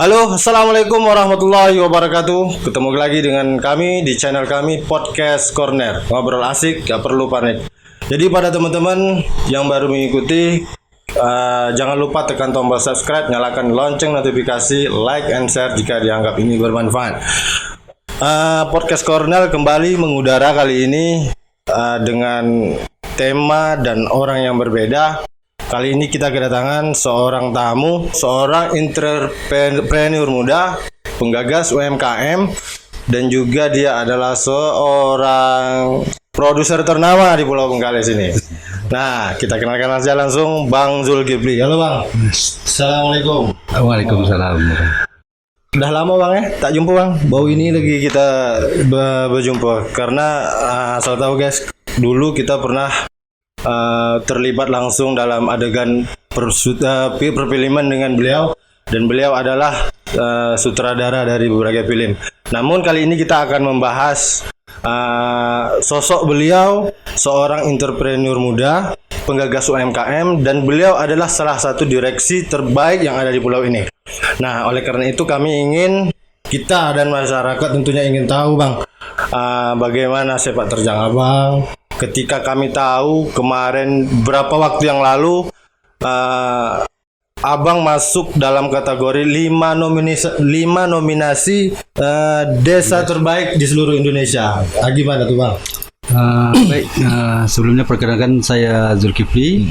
Halo, assalamualaikum warahmatullahi wabarakatuh. Ketemu lagi dengan kami di channel kami Podcast Corner. Ngobrol asik, gak perlu panik. Jadi pada teman-teman yang baru mengikuti, jangan lupa tekan tombol subscribe, nyalakan lonceng notifikasi, like and share jika dianggap ini bermanfaat. Podcast Corner kembali mengudara kali ini dengan tema dan orang yang berbeda. Kali ini kita kedatangan seorang tamu, seorang entrepreneur muda, penggagas UMKM, dan juga dia adalah seorang produser ternama di Pulau Bengkalis ini. Nah, kita kenalkan saja langsung Bang Zulkifli. Halo Bang. Assalamualaikum. Waalaikumsalam. Udah lama Bang ya, tak jumpa Bang. Bau ini lagi kita berjumpa karena asal tahu guys, dulu kita pernah terlibat langsung dalam adegan perfilman dengan beliau, dan beliau adalah sutradara dari beberapa film. Namun kali ini kita akan membahas sosok beliau, seorang entrepreneur muda, penggagas UMKM, dan beliau adalah salah satu direksi terbaik yang ada di pulau ini. Nah, oleh karena itu kami ingin, kita dan masyarakat tentunya ingin tahu Bang, bagaimana sepak terjang Abang ketika kami tahu kemarin berapa waktu yang lalu Abang masuk dalam kategori 5 nominasi desa terbaik di seluruh Indonesia. Gimana tuh Bang? Baik, sebelumnya perkenalkan saya Zulkifli.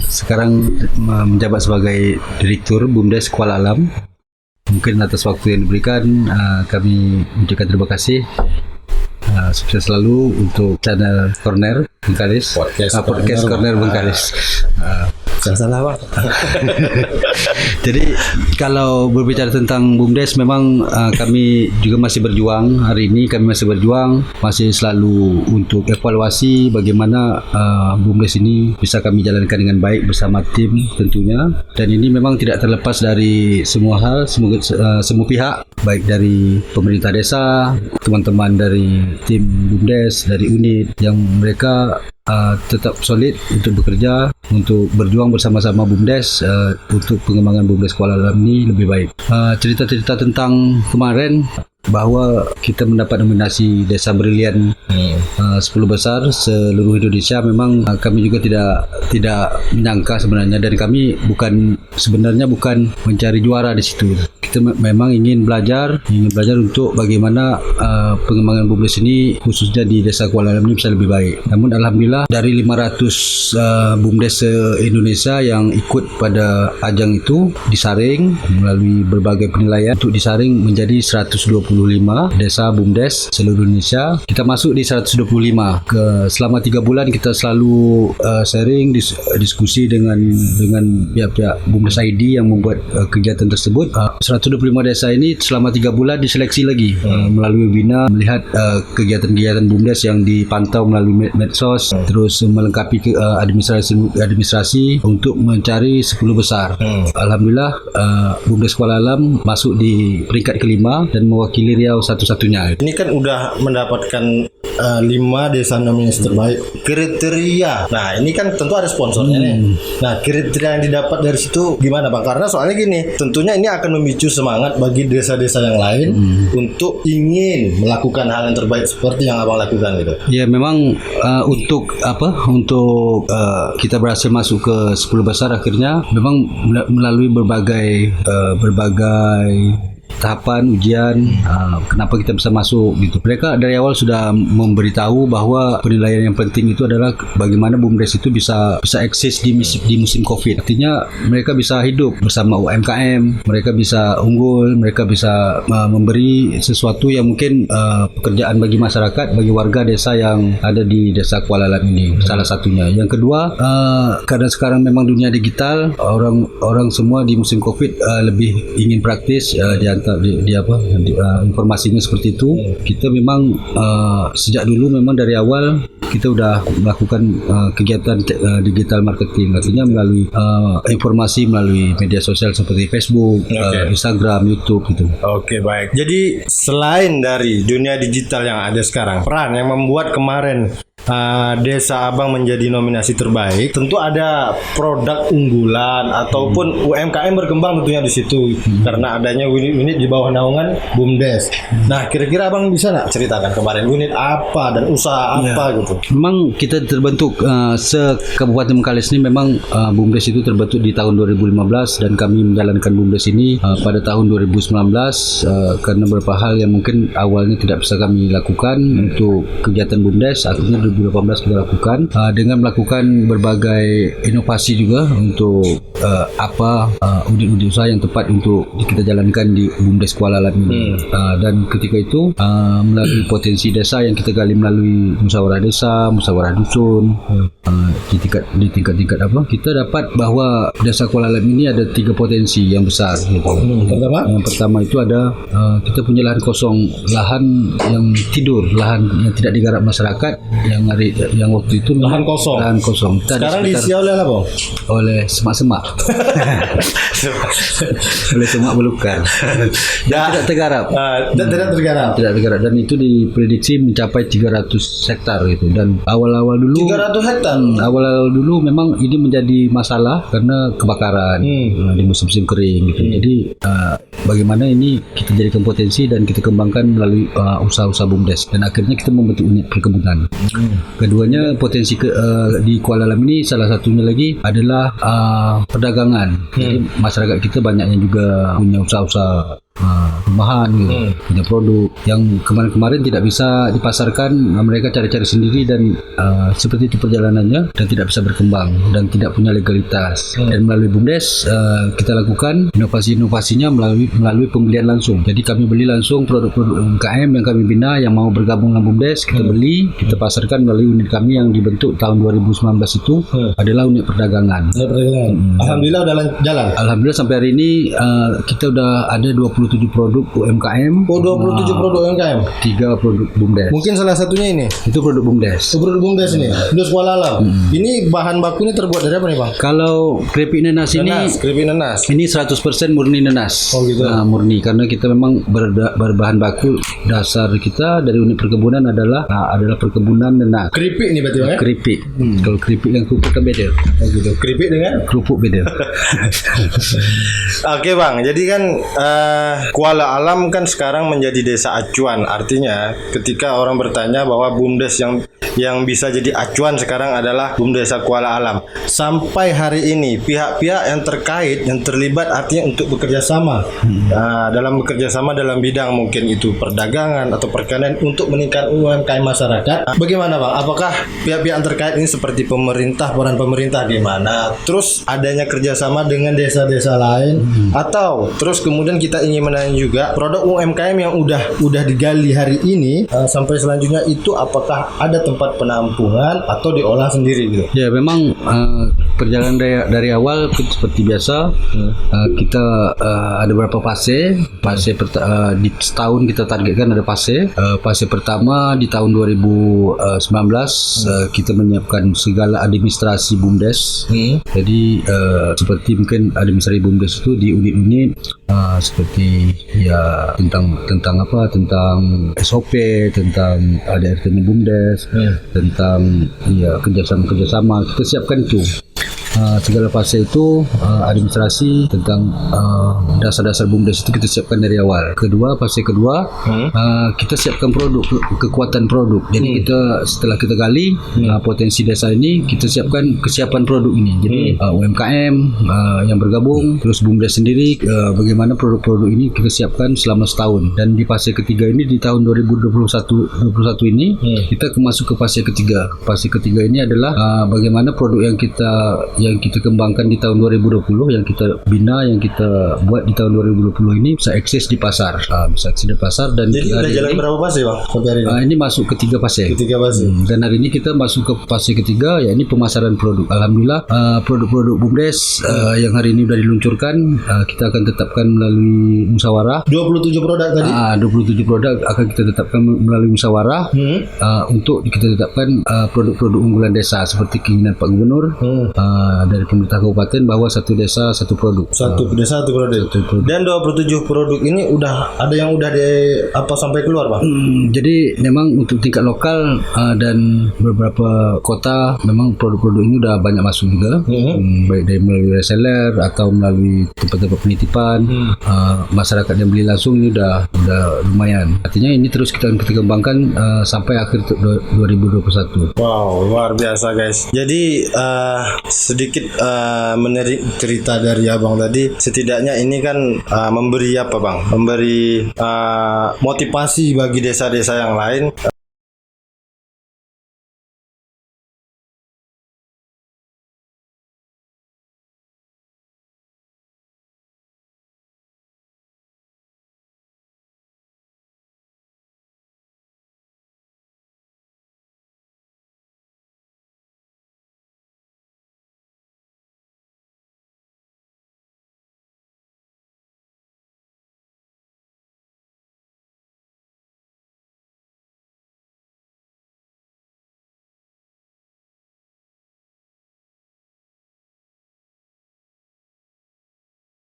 Sekarang menjabat sebagai Direktur BUMDes Kuala Alam. Mungkin atas waktu yang diberikan, kami mengucapkan terima kasih. Sukses selalu untuk channel Corner Bengkalis, Podcast Corner Bengkalis. Salah Bang. Jadi kalau berbicara tentang BUMDes, memang kami juga masih berjuang. Hari ini kami masih berjuang, masih selalu untuk evaluasi bagaimana BUMDes ini bisa kami jalankan dengan baik bersama tim tentunya. Dan ini memang tidak terlepas dari semua hal, semua pihak, baik dari pemerintah desa, teman-teman dari tim BUMDes, dari unit yang mereka tetap solid untuk bekerja, untuk berjuang bersama-sama BUMDes untuk pengembangan BUMDes Kuala Alam ini lebih baik. Cerita-cerita tentang kemarin bahwa kita mendapat nominasi Desa Brilian 10 besar seluruh Indonesia, memang kami juga tidak menyangka sebenarnya, dan kami sebenarnya bukan mencari juara di situ. Kita memang ingin belajar untuk bagaimana pengembangan BUMDes ini khususnya di Desa Kuala Alam ini bisa lebih baik. Namun alhamdulillah dari 500 BUMDes se-Indonesia yang ikut pada ajang itu disaring melalui berbagai penilaian untuk disaring menjadi 125 desa BUMDes seluruh Indonesia. Kita masuk di 125. Selama 3 bulan kita selalu sharing, diskusi dengan pihak-pihak BUMDes ID yang membuat kegiatan tersebut. 125 desa ini selama 3 bulan diseleksi lagi melalui webinar, melihat kegiatan-kegiatan BUMDes yang dipantau melalui medsos, terus melengkapi administrasi untuk mencari 10 besar. Alhamdulillah BUMDes Kuala Alam masuk di peringkat kelima dan mewakili Riau satu-satunya. Ini kan udah mendapatkan 5 desa nominasi terbaik. Kriteria, nah ini kan tentu ada sponsornya nih. Nah, kriteria yang didapat dari situ gimana Bang? Karena soalnya gini, tentunya ini akan memicu semangat bagi desa-desa yang lain untuk ingin melakukan hal yang terbaik seperti yang Abang lakukan gitu. Ya, memang untuk kita berhasil masuk ke 10 besar akhirnya memang melalui berbagai tahapan ujian, kenapa kita bisa masuk gitu. Mereka dari awal sudah memberitahu bahwa penilaian yang penting itu adalah bagaimana BUMDes itu bisa eksis di musim Covid. Artinya mereka bisa hidup bersama UMKM, mereka bisa unggul, mereka bisa memberi sesuatu yang mungkin pekerjaan bagi masyarakat, bagi warga desa yang ada di Desa Kuala Alam ini. Salah satunya. Yang kedua, karena sekarang memang dunia digital, orang semua di musim Covid lebih ingin praktis, informasinya seperti itu. Kita memang sejak dulu memang dari awal kita udah melakukan kegiatan digital marketing, artinya melalui informasi melalui media sosial seperti Facebook, Instagram, YouTube gitu. Oke, baik. Jadi selain dari dunia digital yang ada sekarang, peran yang membuat kemarin Desa Abang menjadi nominasi terbaik, tentu ada produk unggulan ataupun UMKM berkembang tentunya di situ karena adanya unit-unit di bawah naungan BUMDes. Nah, kira-kira Abang bisa nggak ceritakan kemarin unit apa dan usaha apa gitu? Memang kita terbentuk se-Kabupaten Bengkalis ini memang BUMDes itu terbentuk di tahun 2015 dan kami menjalankan BUMDes ini pada tahun 2019 karena beberapa hal yang mungkin awalnya tidak bisa kami lakukan untuk kegiatan BUMDes, akhirnya 2018 kita lakukan dengan melakukan berbagai inovasi juga untuk unit-unit usaha yang tepat untuk kita jalankan di BUMDes Kuala Alam ini. Dan ketika itu melalui potensi desa yang kita gali melalui musyawarah desa, musyawarah dusun, di tingkat-tingkat kita dapat bahwa desa Kuala Alam ini ada 3 potensi yang besar gitu. Yang pertama itu ada kita punya lahan kosong, lahan yang tidur, lahan yang tidak digarap masyarakat yang waktu itu Lahan kosong. Sekarang diisi oleh apa? Oleh semak-semak. Oleh semak belukar. Tidak tergarap. Tidak tergarap dan itu diprediksi mencapai 300 hektar gitu. Dan awal-awal dulu 300 hektar. Awal-awal dulu memang ini menjadi masalah karena kebakaran di musim-musim kering gitu. Jadi bagaimana ini kita jadikan potensi dan kita kembangkan melalui usaha-usaha BUMDes dan akhirnya kita membentuk unit perkebunan. Keduanya potensi di Kuala Alam ini salah satunya lagi adalah perdagangan. Jadi masyarakat kita banyaknya juga punya usaha-usaha rumahan gitu, punya produk yang kemarin-kemarin tidak bisa dipasarkan, mereka cari-cari sendiri dan seperti itu perjalanannya dan tidak bisa berkembang dan tidak punya legalitas. Dan melalui BUMDes kita lakukan inovasi-inovasinya melalui pembelian langsung. Jadi kami beli langsung produk-produk UMKM yang kami bina yang mau bergabung dengan BUMDes, kita beli, kita pasarkan melalui unit kami yang dibentuk tahun 2019 itu adalah unit perdagangan. Alhamdulillah udah jalan. Alhamdulillah sampai hari ini kita udah ada 27 produk UMKM. 27 produk UMKM. 3 produk BUMDes. Mungkin salah satunya ini. Itu produk BUMDes. Produk BUMDes ini. BUMDes Kuala Alam. Ini bahan bakunya terbuat dari apa nih, Bang? Kalau keripik nenas ini 100% murni nenas. Oh gitu. Murni karena kita memang berbahan baku dasar kita dari unit perkebunan adalah perkebunan nenas. Keripik nih berarti, Bang ya? Keripik. Kalau keripik yang kerupuk kan beda. Oh gitu. Keripik dengan kerupuk beda. Oke, Bang. Jadi kan Kuala Alam kan sekarang menjadi desa acuan. Artinya ketika orang bertanya bahwa BUMDes yang bisa jadi acuan sekarang adalah BUMDes Kuala Alam. Sampai hari ini pihak-pihak yang terkait, yang terlibat artinya untuk bekerja sama dalam bidang mungkin itu perdagangan atau perikanan untuk meningkatkan UMKM masyarakat. Bagaimana, Bang? Apakah pihak-pihak yang terkait ini seperti pemerintah, peran pemerintah di mana? Terus adanya kerjasama dengan desa-desa lain atau terus kemudian kita ingin menanya juga produk UMKM yang udah digali hari ini sampai selanjutnya itu apakah ada tempat penampungan atau diolah sendiri gitu? Ya memang perjalanan dari awal seperti biasa kita ada beberapa fase di setahun kita targetkan ada fase pertama di tahun 2019 kita menyiapkan segala administrasi BUMDes. Jadi seperti mungkin administrasi BUMDes itu di unit-unit seperti ya tentang SOP, tentang ADRT BUMDes, tentang ya kerjasama kita siapkan itu. Segala fase itu administrasi tentang dasar-dasar BUMDes itu kita siapkan dari awal. Fase kedua kita siapkan produk, kekuatan produk. Jadi kita setelah kita gali potensi desa ini, kita siapkan kesiapan produk ini. Jadi UMKM yang bergabung, terus BUMDes sendiri bagaimana produk-produk ini kita siapkan selama setahun. Dan di fase ketiga ini di tahun 2021 ini kita masuk ke fase ketiga. Fase ketiga ini adalah bagaimana produk yang kita kembangkan di tahun 2020, yang kita bina, yang kita buat di tahun 2020 ini bisa eksis di pasar. Dan jadi udah jalan berapa fase, Bang? Sampai hari ini? Ini masuk ketiga fase. Dan hari ini kita masuk ke fase ketiga, ya ini pemasaran produk. Alhamdulillah produk-produk BUMDes yang hari ini sudah diluncurkan kita akan tetapkan melalui musyawarah. 27 produk tadi? 27 produk akan kita tetapkan melalui musyawarah untuk kita tetapkan produk-produk unggulan desa seperti keinginan Pak Gubernur, dari pemerintah kabupaten bahwa satu desa satu produk. Satu desa satu produk. Dan 27 produk ini udah ada yang udah sampai keluar, Bang? Jadi memang untuk tingkat lokal dan beberapa kota memang produk-produk ini udah banyak masuk juga, baik dari melalui reseller atau melalui tempat-tempat penitipan. Masyarakat yang beli langsung ini udah lumayan. Artinya ini terus kita kembangkan sampai akhir 2021. Wow, luar biasa guys. Jadi sedikit menarik cerita dari abang tadi. Setidaknya ini kan memberi apa, Bang? Memberi motivasi bagi desa-desa yang lain